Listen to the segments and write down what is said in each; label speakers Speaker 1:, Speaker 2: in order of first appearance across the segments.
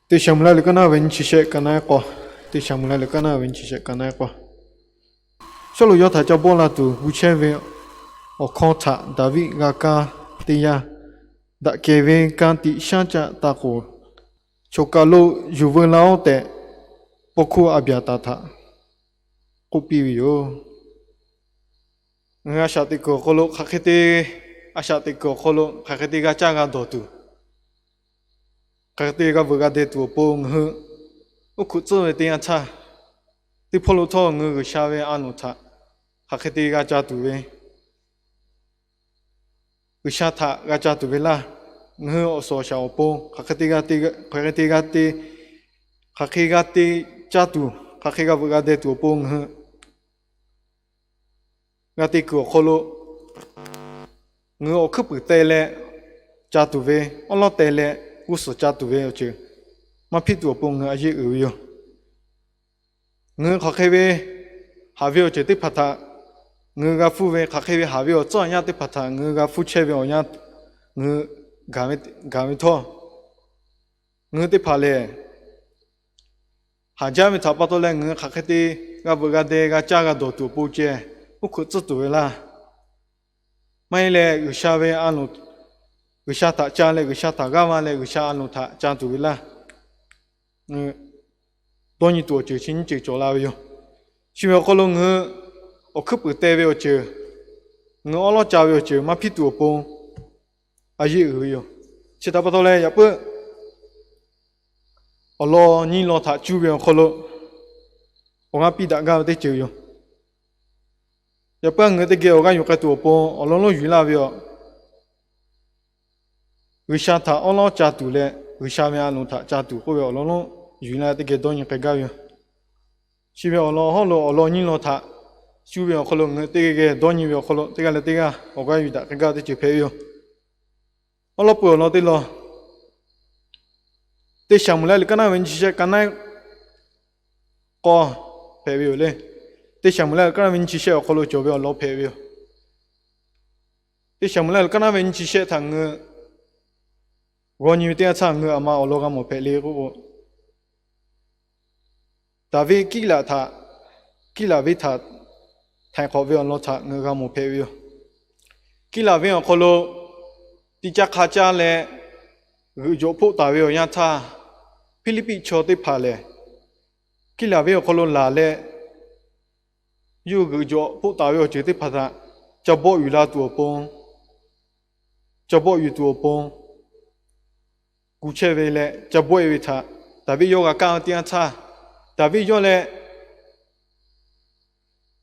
Speaker 1: Te shamula le kana venchise kana ko. Te shamula le kana venchise kana ko. Solo yo ta jabo la tu bucheve o konta David gaka te ya da keve kanti shancha ta ko. Chokalo juvelao te poku abiata ta. Kopi yo. Nga shati ko kolo khakete ashati ko kolo khakete ga chaga dotu. Khakete ga buga de tu pong hu. Uku tso te ya cha. Ti polo to ngu shawe anu ta. Khakete ga cha tu we. Ushata ga cha tu we la. Ngu oso sha opo khakete ga te cha tu. Khakete ga buga de tu pong hu. Ngati ko kholo ngo khupu tele chatu ve olo tele uso chatu ve oche ma phitu pong a ye yo ngo khakhewe havyo che te phatha ngo ga fu ve khakhewe havyo cho nya te phatha ngo ga fu che ve onya ngo game tho ngo te phale ha ja me thapa to le ngo khakhete ga bu ga de ga cha ga do tu pu che uku tsu tu la mai le usha ve anu usha ta cha le usha ta ga ma le usha anu ta cha tu la do ni tu che chin che cho la yo shi me ko lo nge o khu pu te ve o che nge o lo cha ve o che ma phi tu po a yi yo chi ta pa to le ya pu o lo ni lo ta chu ve ko lo o nga pi da ga te che yo ya pa ngete ge o ga yu ka tu po o lo lo yu la bio wisha ta o lo cha tu le wisha me anu ta cha tu ko o lo lo yu la te ge do ni ka ga yo shi be o lo ho lo o lo ni lo ta shu be ko lo ngete ge do ni be ko lo te ga le te ga o ga yu da ka ga te che pe yo o lo po lo te lo te shamula le kana wen chi kana ko pe yo le te shamula kana wen chi she ko lo jo be lo pe yo te shamula kana wen chi she thang wo ni te cha ng ama o lo ga mo pe le ko David kila ve tha thai ko ve lo tha ng ga mo pe yo kila ve ko lo ti cha kha cha le ru jo pho ta ve ya tha Philippi cho te pha le kila ve ko lo la le yu gu jo pu ta yo che te pha da cha bo yu la tu pong cha bo yu tu pong gu che ve le cha bo yu tha da bi yo ga ka tian cha da bi yo le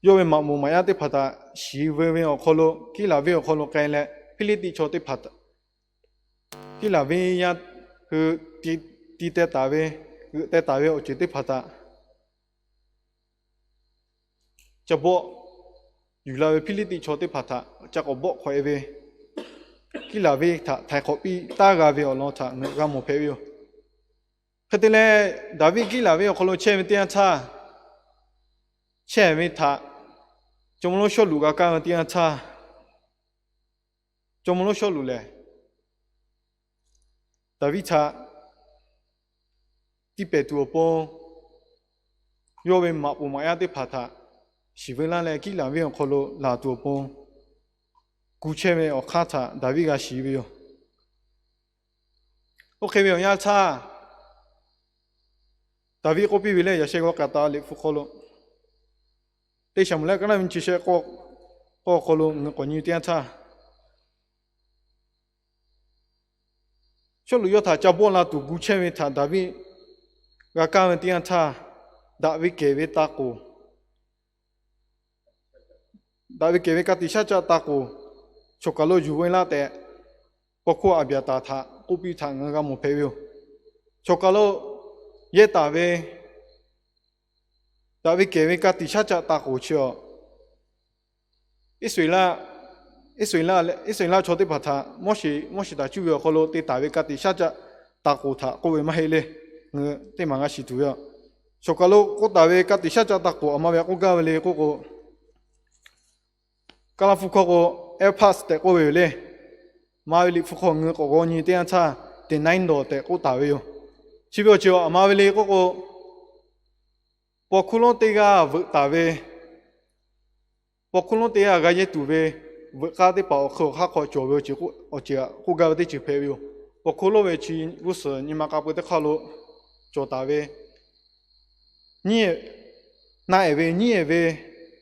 Speaker 1: yo we ma mu ma ya te pha da shi ve ve o kholo ki la ve o kholo kai le Philippi cho te pha da ki la ve ya hu ti te ta ve o che te pha da cha bo yu la ve Philippi cho te pha tha cha ko bo khoi ve ki la ve tha thai kho pi ta ga ve o lo tha ng ga mo phe yo khate le David ki la ve o kholo che me tian cha che me tha chom lo sho lu ga ka tian cha chom lo sho lu le David tha ti pe tu po yo ve ma pu ma ya te pha tha shi ve la le ki la ve ko lo la tu po gu che me o kha tha David ga shi ve yo o ke ve ya cha David ko pi ve le ya she ko ka ta le fu ko lo te sham le ka na min chi she ko lo ng ko ni tian cha cho lu yo tha cha bo la tu gu che me tha David ga ka me tian cha David ke ve ta ko David ke ve ka ti sha cha ta ko chokalo ju wen la te pokho abya ta tha ko pi tha nga ga mo phe yo chokalo ye ta ve David ke ve ka ti sha cha ta ko chyo Israel cho te pha tha mo shi da chu yo kholo te ta ve ka ti sha cha ta ko tha ko we ma he le ng te ma nga shi tu yo chokalo ko ta ve ka ti sha cha ta ko ama ve ko ga le ko Kala fu ko air pass te ko we le ma li fu ko ng ko ni te cha te 9 do te ko ta we yo chỉ biết chiều mà về lấy có bỏ khung lông tê ga vợ ta về bỏ khung lông tê ga cái gì tụ về vợ cá tê bảo khâu khác khỏi chỗ về chỉ có chỉ có cái tê chỉ phê biểu bỏ khung lông về chỉ vô sự nhưng mà cái bữa tê khâu lô chỗ ta về nhẹ nãy về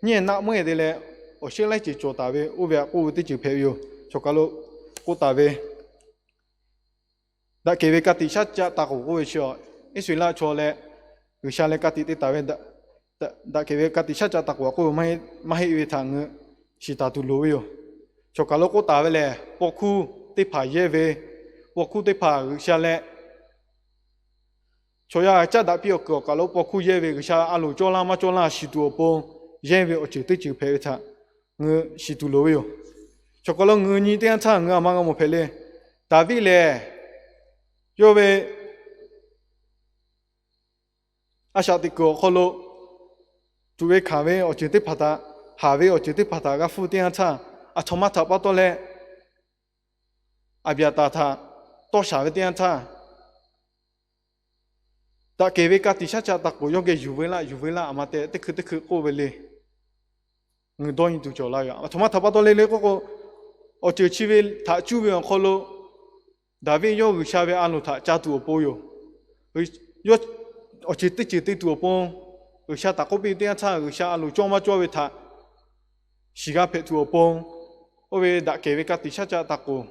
Speaker 1: nhẹ nãy mới đây là ở xe lại chỉ chỗ ta về ở về có tê chỉ phê biểu cho cái lô có ta về đã kể về cái tê sát cha ta có về chưa ít suy là cho lẽ người xa lại cái tê ta về đã kể về cái tê sát cha ta có mà về thằng chỉ ta tu lối rồi cho cái lô có ta về là bỏ khu tê phải về bỏ khu tê phải người xa lại cho ya cha đã biểu cái lô bỏ khu về người xa alo cho la chỉ tu bông về ở chỉ tê chỉ phải thằng người chỉ tu lối rồi cho cái lô người như thế thằng người mà một phải lên ta vì là yo về sao thì có khâu lô tu về khá về ở chỉ tê phát ta hà về ở chỉ tê phát ta cái phụ tiền thằng thằng mà thằng bắt đầu lên bây giờ ta to sao về tiền thằng ta kể về cái tí sát cha ta có yo cáiอยู่เวลาmà thếคือcô vềเลยngười đôi như tụi cháu lại thằng mà thằng bắt đầu lên có ở chỉ chi về thằng chú về khâu lô đã về yo người xa về ăn thằng cha tụi bố yo ở chỉ tê tụi bố người xa ta có bị tiền thằng người xa ăn cho mà cho về thằng xí cái phải tụi bố ở về đã kể về cái tí sát cha ta có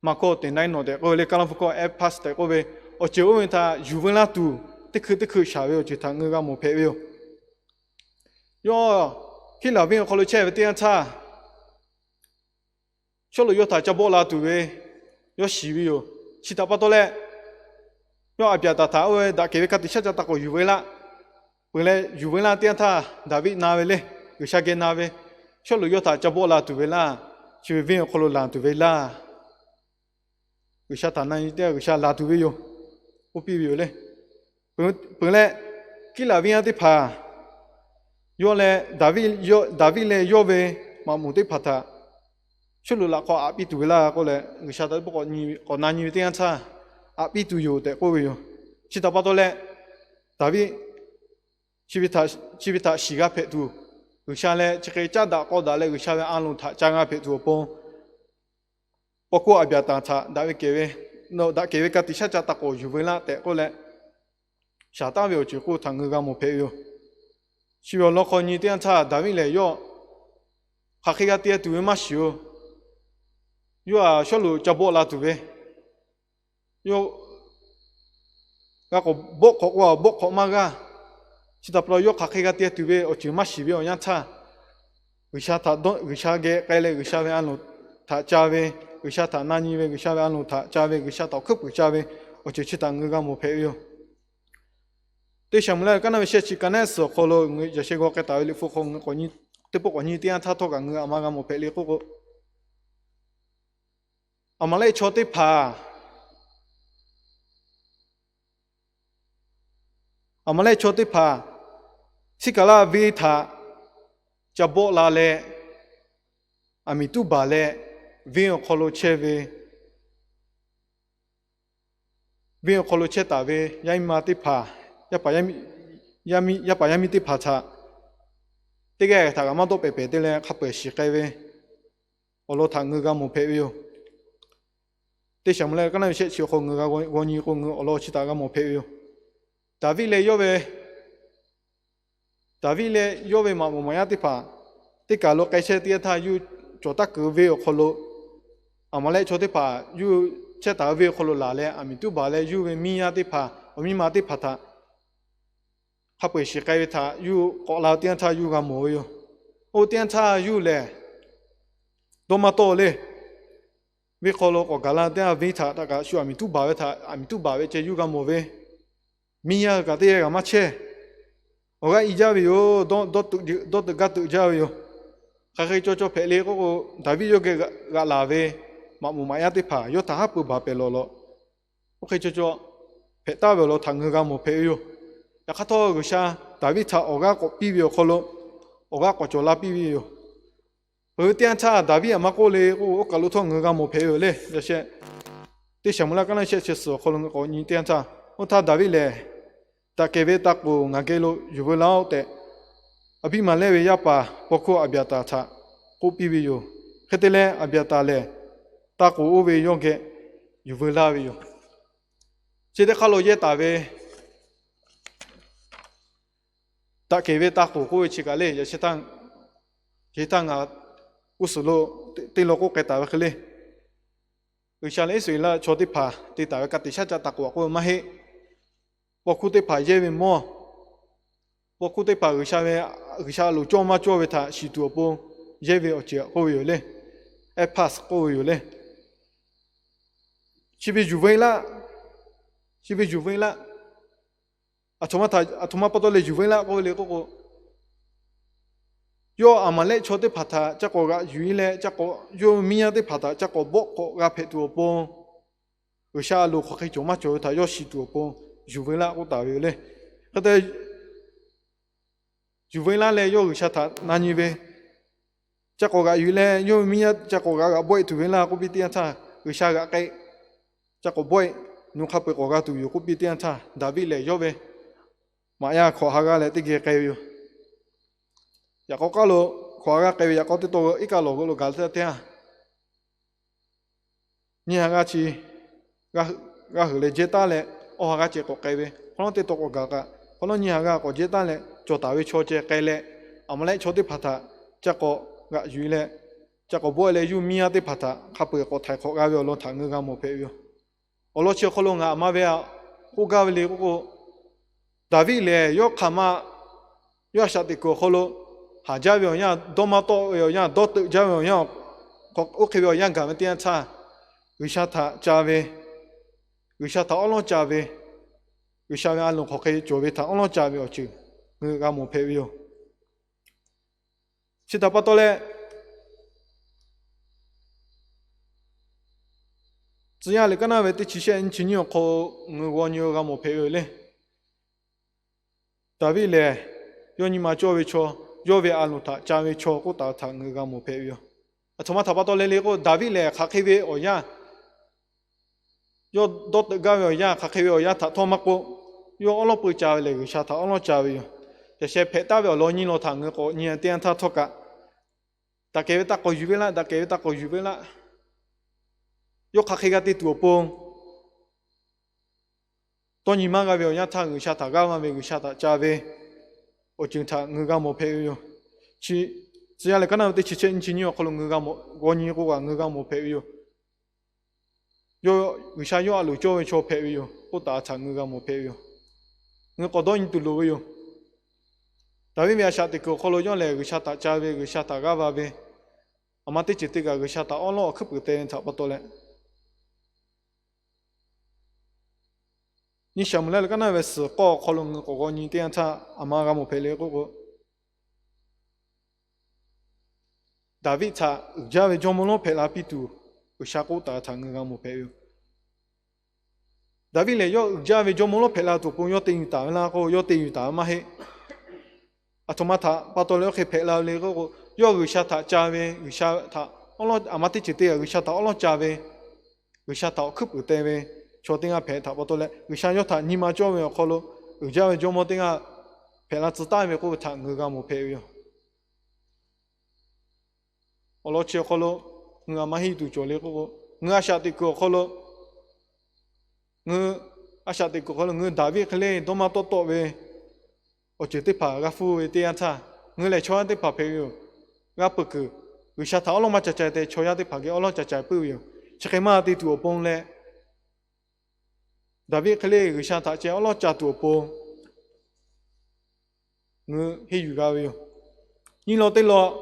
Speaker 1: mà có tiền này nó để có lấy cái làm có app pass để có về ở chỉ ở bên taอยู่เวลาtụi tức khứ xa về chỉ thằng người cái một phải về yo khi nào vềเขาเลยแช่về tiền thằng cho rồi yo thằng cho bố la tụi về yo xí về yo chỉ ta bắt đầu lên yo bây giờ ta ở đã kể về cái tí sát cha ta cóอยู่เวลาvề lạiอยู่เวลาtiền thằng đã bị nào về lên người xa cái nào về cho rồi yo thằng cho bố la tụi về là chỉ vềเขาเลยlàm tụi về là người xa thằng này người xa la tụi về yo có bị biểu lên bữa lại khi là viên thì phá yo lại David lại yo về mà muốn thì phá ta cho lúc là có bị tụi là có lại người xa tới có nhiều có năng nhiều tiền cha bị tụi yo để có về yo chỉ ta bắt đầu lại David chỉ biết ta xí cái phép tụi người xa lại chỉ cái cha đã có đã lại người xa lại ăn luôn ta cha cái phép tụi bao qua bây giờ ta David kể về nó đã kể về cái tí sát cha ta cóอยู่เวลาแต่ก็แหละชาตาเวลจิกูทางเงือกมุเพยชีวเราคนนี้เตียนชาดาวิเลยย่อข้าขี้กาเตียตัวมาชิวย่อชอบรู้จับโบลาตัวเวย่อก็บกของว่าบกของมากะชิดาปลอยย่อข้าขี้กาเตียตัวเวอจิมาชิวยันชาวิชาถ้าต้องวิชาเกะใครเลยวิชาเวอันนู้ถ้าจ้าเววิชาถ้านั่นนี่เววิชาเวอันนู้ถ้าจ้าเววิชาต่อคึบวิชาเวอจิชิดาเงือกมุเพย对什么来？刚才些去干那时候了，我有些个给打理复工，过年对不过年点他拖个我阿妈个没陪你过，阿妈来坐对爬，阿妈来坐对爬，是个啦为他，จะบอกลาเลอามิตุบาเลวิ่งขลุเชวิ่งขลุเชตาเวยายมาติพายาปายามิติพาชาติแกถ้าก็มาตัวเป๊ะๆติเลยขับไปสิไกเวอโลทางเงือกมุเพวิโอติชมเลยก็นั่นเชื่อชิวของเงือกวันนี้ของเงืออโลชิตากมุเพวิโอดาวิเลยโยเวมาโมยาติพาติกาโลไกเชติท่าอยู่จอดตะกือเวอขลุอามาเลยชติพาอยู่เชตาเวอขลุลาเลอามิตุบาเลอยู่เวมียาติพามีมาติพาทาขับไปสิไกท่าอยู่ก่อลาวเตียนท่าอยู่กับหมูอยู่โอเตียนท่าอยู่เลยโดมาโตเลยวิเคราะห์ก็กาลาเตียนวิท่าตะกาชัวอามิตุบาเวท่าอามิตุบาเวจะอยู่กับหมูเวมียากาเตียกับมาเช่โอ้ก็อีจ้าวิโอดอตกัดตุจ้าวิโอข้าเคยจ่อเพลก็ดาวิโยเกกาลาเวมาหมู่มายาติพาโยท่าฮับปุบาเปโลโลโอเคจ่อเพตาเวโลทางเงือกหมูเพอยู่แล้วข้าทอกุชาดาวิท่าโอ้ก็ปีวิโอโคโลโอ้ก็จ่อลาปีวิโอเตียนท่าดาวิอามาโกเลโอ้ก็ลุทงเงือกหมูเพอยู่เลยเดี๋ยวเช่ที่สมุนไพรก็นั่นเช่เช่สโคโลก็นี่เตียนท่า我他大卫嘞，他给为他过俺给了有不老的，阿比马来为亚巴，包括阿比亚达他，过比为有，黑的嘞阿比亚达嘞，他过我为用嘅有不老为有，现在看了也大卫，他给为他过过去个嘞，也是当啊，我是咯，对了过给大卫去嘞。người cha lấy là cho tiếp phá thì tại cái tích sát ta của mà hết và khu tiếp phá dễ về mua và khu tiếp phá người cha lũ cho mà cho về thà sĩ tua bông dễ về ở chợ cô hiểu lên pass cô hiểu lên chỉ vì dù vậy là à thoma bắt đầu lấy dù vậy là cô lấy cô yo amale chote phata chako ga yuile chako yo miya de phata chako bo ko ga phetu po usha lu kho khai choma cho ta yo shi tu po juwela ko ta le kata juwela le yo usha ta nani be chako ga yuile yo miya chako ga boy tu la ko bi tian ta usha ga kai chako boy nu kha pe ko ga tu yo ko bi tian ta da bi le yo be ma ya kho ha ga le ti ge kai yo ya có cái lô khoa cái cái ya có cái tổ ít cái lô cái lô cái thế à như hàng cái chi cái hử lấy chết ta lệ ô cái chỉ có cái về không thể tổ cái không như hàng cái có chết ta lệ cho tao về cho chết cái lệ mà lại cho cái phát ta chắc có cái duy lệ chắc có bữa lệ du mía cái phát ta khắp cái có thái khó cái về lo thằng người cái một phê về ở lo chiều không ngã mà về cô cái về cô David lệ yo khama yo sát đi cô không hà gia biểu nha đô ma tô biểu nha đô tự gia biểu nha có ok biểu nha cả mấy tiền cha người cha thà cha về người cha thà ông cha về người cha về anh học cái chỗ về thà ông cha về ở chứ người ta một phê biểu chỉ ta bắt đầu lẽ只要你跟他为的期限只有靠我牛个冇配嘞，大卫嘞，要你妈教会错。yo ve alu ta cha ve cho ko ta tha nga mo phe yo athoma tha pa to le le ko david le kha khe ve o ya yo dot ga ve o ya kha khe ve o ya tha thoma ko yo olo pu cha le ga sha tha olo cha ve yo ya she phe ta ve lo ni lo tha nga ko ni tian tha thoka ta ke ta ko yu ve la ta ke ta ko yu ve la yo kha khe ga ti tu pong to ni ma ga ve o ya tha ga sha tha ga ma ve ga sha ta cha ve我经常我讲冇配哟，只要你看到的七千几年，可能我讲冇，我年我讲我讲冇配哟，为啥要路做做配哟？不打长我讲冇配哟，我搞到你都路哟，但是没啥的个，可能用来个啥打家呗，个啥打个话呗，阿妈的姐弟个啥打，安老可不得差不多嘞。你想不来了，刚才为是搞可能个你点他阿妈个冇陪嘞个，大卫他家为专门弄陪啦比度，有下个大他个冇陪哟。大卫嘞要家为专门弄陪啦，都不要等于大啦个，要等于大嘛嘿。啊，他妈他把多了去陪啦嘞个，要有下他家为有下他，我老阿妈的姐弟有下他，我老家为有下他可不得为。cho tiếng à phải thảo bao nhiêu người sang cho thằng nhưng mà cho mình khó lo người cha mình cho một tiếng à phải là tự tay mình cũng thằng người ta một phải rồi ở đó chưa khó lo người mà hi tụ cho lấy cũng người à sát thì cũng khó lo người à sát thì cũng khó lo người đại việt cái này đâu mà tốt về ở chỗ tiếp phá cái phu về tiền cha người lại cho tiếp phá phải rồi cái bực người sát thảo lo mà chạy chạy để cho ra tiếp phá cái lo chạy chạy bự rồi chắc cái mà thì tụ bông lẽ David cái này người sang thà chơi ở lo chả tụ po, người hayอยู่cái gì, nhưng lo tới lo,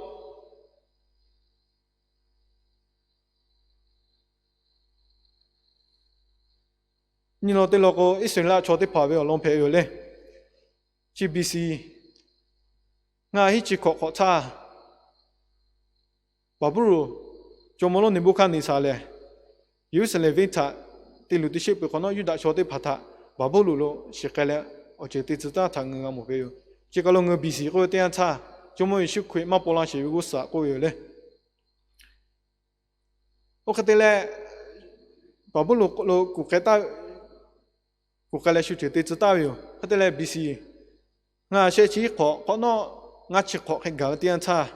Speaker 1: nhưng lo tới lo có ít sinh là cho tới phá về ở long phê rồi lên, GBC, ngay chỉ khó cha, bà bố, cho món ăn bữa ăn đi sao lên, yêu sinh lên vinh thà. thì lúc đi ship của nó đã cho tới phát thà, bà bố lulu sẽ cái lẽ ở trên thì chúng ta thằng người một cái, chỉ có người bị gì có tiền cha, chúng mình ship khuyết mà bỏ lại sẽ có sợ có gì đấy, ok thế lẽ bà bố lulu của 国家来修这对知道哟，他得来必须，我学习考那我去考还搞点差，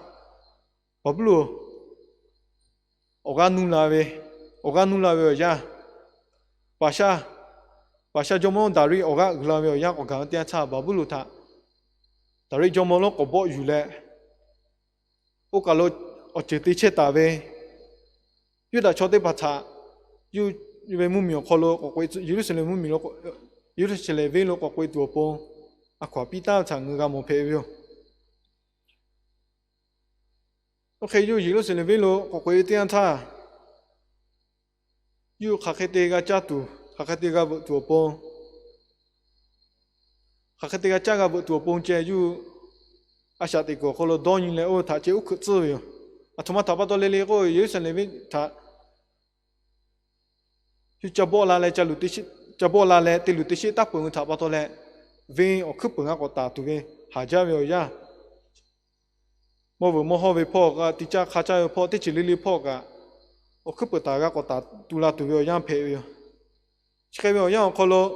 Speaker 1: 我不如我干努了呀，把下就么打瑞我干努了呀，我搞点差，我不如他，打瑞就么了我不有嘞，我搞了我这对切打呗，有的瞧得把差，有为木苗考了我会有的是来木苗了，有的是来为了我会多帮，啊，快比到场我干么配哟。OK， 有的是来为了我会点差。有hkhiḍ个家族，hkhiḍ个多帮，hkhiḍ个家个多帮者有，啊下地个可能多年来哦，他就可自由，啊，他妈他把到来来个有些来为他，就家包来来家路的些，家包来来的路的些大帮他把到来，为我去帮啊个大都个，下家为呀，莫好为破个，地家下家为破，地地里破个。我去不大个个大杜拉杜个样配哟，这个样可能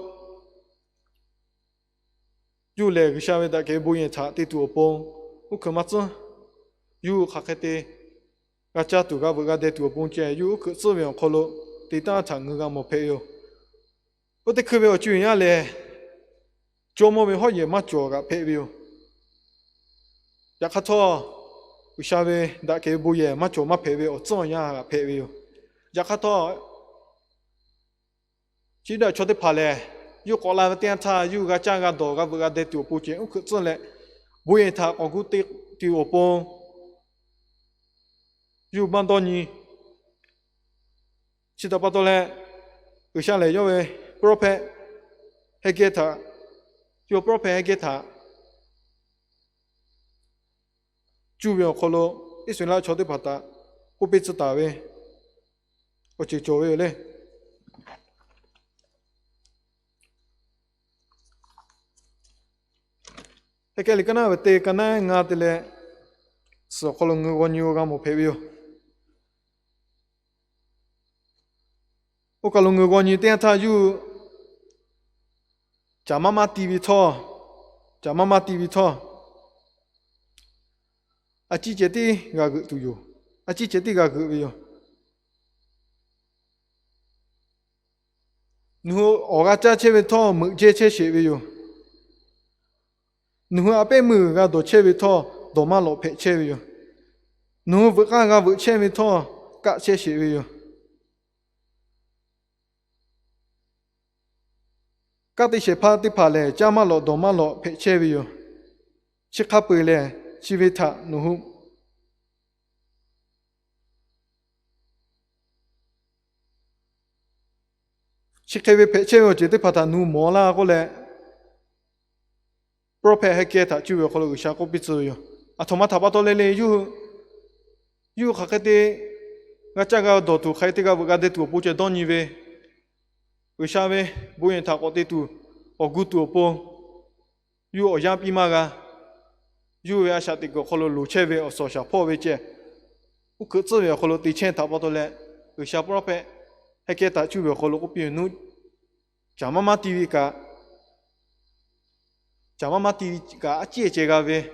Speaker 1: 有来个下面的给不愿查的多帮，我看嘛子有哈开的，个家杜个不个的多帮些，有个这边可能的大场个么配哟，我得去边就样嘞，做么边好也嘛做个配哟，呀卡错。有下边大家不也嘛做嘛配备哦，这样个配备哦，呀卡多，记得瞧得怕嘞，有过来点他有个价个多个不个得丢不见，我可这嘞，不然他我估得丢帮，有蛮多年，其他不多嘞，有下来因为不让拍，还给他，有不让拍还给他。主要可能一岁来瞧得怕他，我被知道喂，我就做为嘞。还给你跟那对跟那伢的嘞，是可能我牛个没配备。我可能我牛点他有，家妈妈地位错，家妈妈地位错。啊，季节的那个都有，啊，季节的那个有。然后我个家前面套木节车写有，然后阿边木个多前面套多马老配前面有，然后不干个不前面套个车写有，个的些怕的怕嘞，家马老多马老配前面有，吃卡背嘞。ชีวิตะหนูชิคกี้พายเชื่อว่าจะได้พัฒนาหนูมอลาก็เลยโปรเพให้เกิดจู่ว่าคนเราชาก็ปิดอยู่อ่ะทว่าถ้าว่าตัวเล่อยู่ข้าก็ได้ก็จะก็โดดถูกใครที่ก็ก็ได้ตัวผู้จะต้องยี่เววิชาเวบุญถ้าก็ได้ตัวอกุตัวปงอยู่อยังปีมากะ有呀，下这个可能路车位哦，少下破位些，我可资源可能对钱打不到来，有下不老白，还给他就可能我比如侬，家妈妈地位个，家妈妈地位个姐姐个位，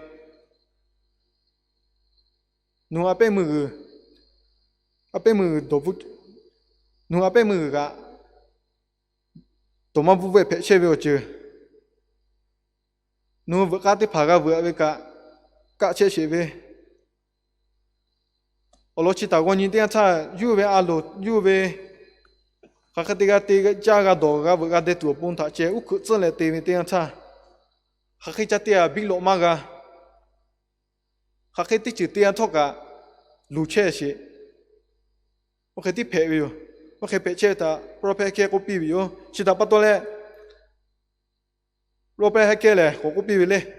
Speaker 1: 侬阿伯么个，阿伯么都不，侬阿伯么个，多么不会拍车位就，侬不搞的拍个位个。个切些呗，我老去打过你点菜，有为阿罗，有为，还个这个价格多个，不个得多帮他接，我可这来对面点菜，还个这点比罗马个，还个这就点错个，路车些，我可得赔哟，我可赔钱的，不然赔钱我比哟，其他不多嘞，若赔还给嘞，我比嘞。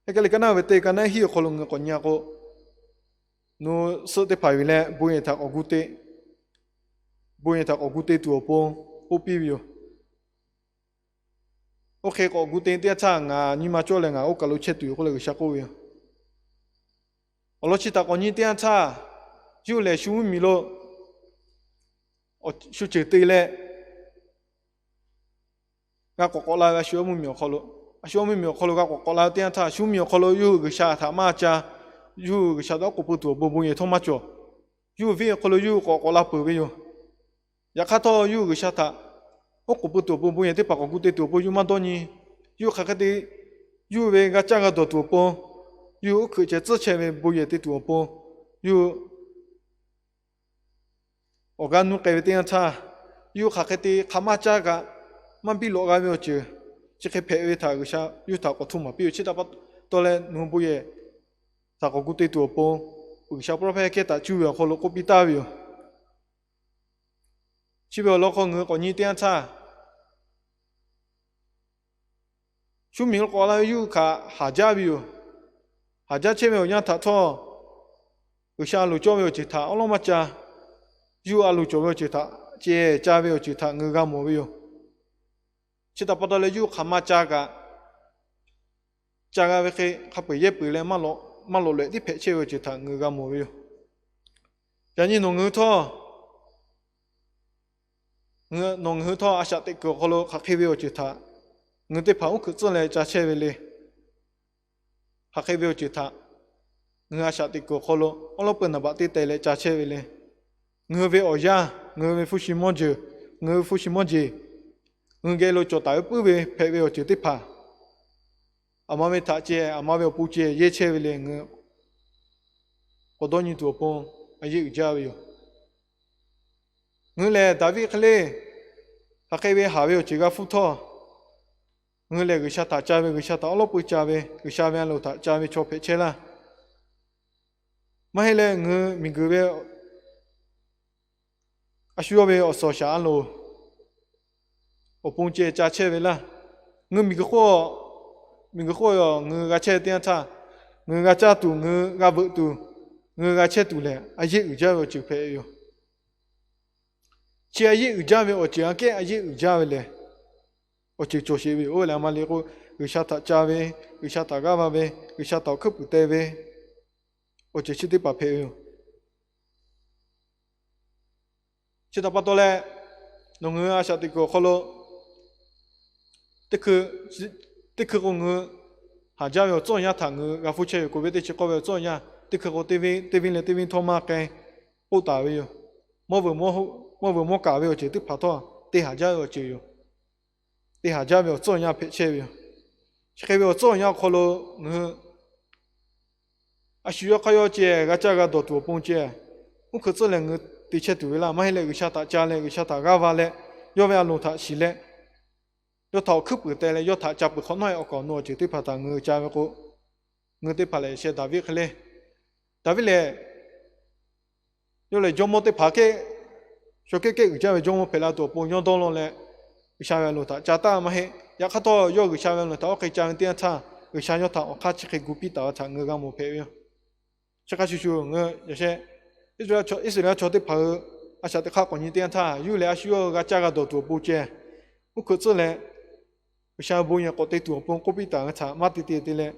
Speaker 1: ไอ้ก็เลยกันน่าเวทีกันน่าหิ้วคนลงเงินคนยากก็นู้สุดที่ผ่านไปแล้วบุญทักอกุเตตัวปงปุ๊บปีวิวโอเคก็อกุเตที่ช่างงานี่มาช่วยเลยงาโอกาสลุเชตุยก็เลยก็ชักกูวิวเราชิตาคนนี้ที่ช่างอยู่เลยชูมีโล修只对嘞，个国来个修木苗好了，修木苗好了个国来点他修苗好了有个下他妈家，有个下到国不多不不也他妈叫，有为好了有国来不为哟，也看到有个下他，我国不多不不也得把国古的多不有蛮多呢，有还的有为个价格多不，有可见之前为不也得多不，有。我讲侬改变他，有哈个的卡马加个，蛮比老个没有就，这个配为他个啥，有他个土嘛，比如其他把到来侬不也，他个古对多帮，个啥不配给他就要好了个比大有，只不过老个我个你点他，说明个来有卡下家有，下家前面有让他错，个啥路交有就他，我老么家。有阿鲁做个就他，这家位就他，我个冇有。其他不到了有蛤蟆家个，家个为黑，他不也不来马路来的拍车个就他，我个冇有。然后农后头，我农后头阿下的个好了，他开位就他，我得跑去做来家车位嘞，他开位就他，我阿下的个好了，我老本那把的带来家车位嘞。我为学家，我为复习么子，我复习么子，我给了做大不为配为就得怕，阿妈为他接，阿妈为不接，一切为了我多年多帮，阿一家为我来大卫克嘞，他开为下为这个辅导，我来个下他家为个下他老不家为个下为了他家为做配车啦，马后来我明个为。啊，需要为我烧下路，我帮接加车为啦。我每个货哟，我个车点差，我个家多，我个不多，我个车多嘞，啊一家我就配哟。只一家为我这样给，一家为嘞，我就做些为我两嘛哩个下他家为，个下他家嘛为，个下他可不带为，我就去得把配哟。其他不多嘞，农村啊，晓得个好了，这个我下家要做样他我，俺夫妻有个别的去搞要做样，这个我对面他妈该不打为哟，莫搞为哟，就得拍拖，对下家要就哟，对下家要做样配切哟，这个要做样好了，我啊需要还要接，俺家个多帮接，我可做了我。的确对了，买来个下大家来个下大家娃来，要不要弄他洗来？要他去不带来，要他家不好弄要搞弄，就得怕他我家个，我得怕来些大卫去来，大卫来，要来叫么得怕给，说给个家为叫么陪他多帮用到了来，个下面弄他家大嘛嘿，也看到要个下面弄他，我可以家点他，个下要他，我看起个古比大他，我个没陪哟，这个就是我有些。一直要朝的跑，啊晓得看过你点他，有来需要个价格多不接，我可知嘞，下不也搞得多帮，我比大个差，马的嘞，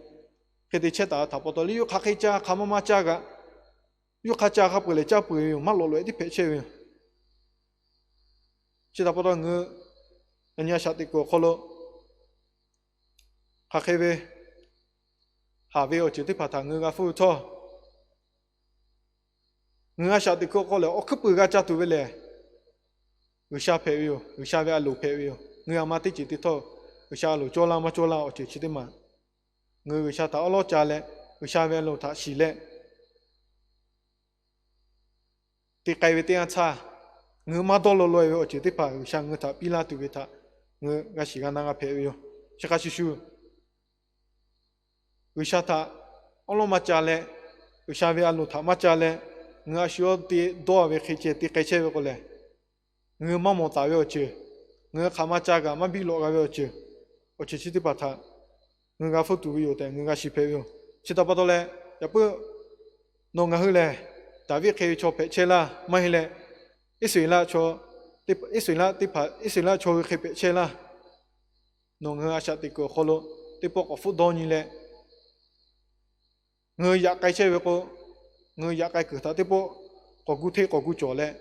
Speaker 1: 给的吃大他不到，你有看开价，看妈价个，有看价还不来价不用，马落来的赔钱用，其他不到我，人家晓得个好了，还开为，下为我就得怕他我个付出。我晓得个好了，我可不个家多为嘞，我下配哟，我下为路配哟，我阿妈得几的头，我下路做啦嘛做啦，我就去的嘛，我下到老家嘞，我下为路他洗嘞，得改为这样差，我妈到了来我就得把我下我他比啦对为他，我时间那个配哟，这个是说，我下他，我老妈家嘞，我下为路他妈家嘞。我需要的多为开车的开车为过来，我妈妈打要去，我看嘛家个嘛比老个要去，我去的把他，我个付多有的，我个是配用，其他不多嘞，也不弄个后来，大卫开车开车啦，买来，一岁啦车，一岁啦车开车啦，弄个下的个好了，的不个付多年嘞，我也开车为过。我也该给他的不，搞古做嘞，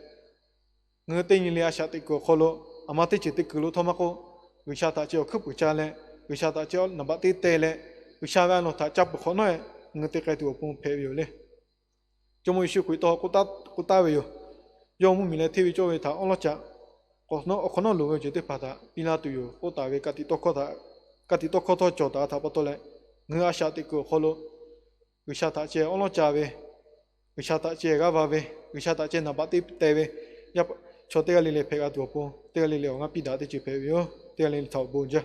Speaker 1: người tên như là sát tích của kholo ama tích chỉ tích cứ thô mà cô người sát ta chiều khớp của cha lệ người sát ta chiều nằm bắt tê lệ người sát ra nó ta chấp khó nói người tích cái tuổi bông phê biểu lệ cho mỗi sự quý to cô ta về yo mu mình là TV cho về ta ông lo cha có nó lùi về tới ta pina tụi cô ta về cái tí to khó thôi cho ta thà bắt tôi lại người sát tích của kholo người sát ta chiều ông lo cha về người sát ta chiều gà về người sát ta chiều nằm bắt tê về cho tega lele pega tu po tega lele nga pida te chi pe yo tega lele thau bo ja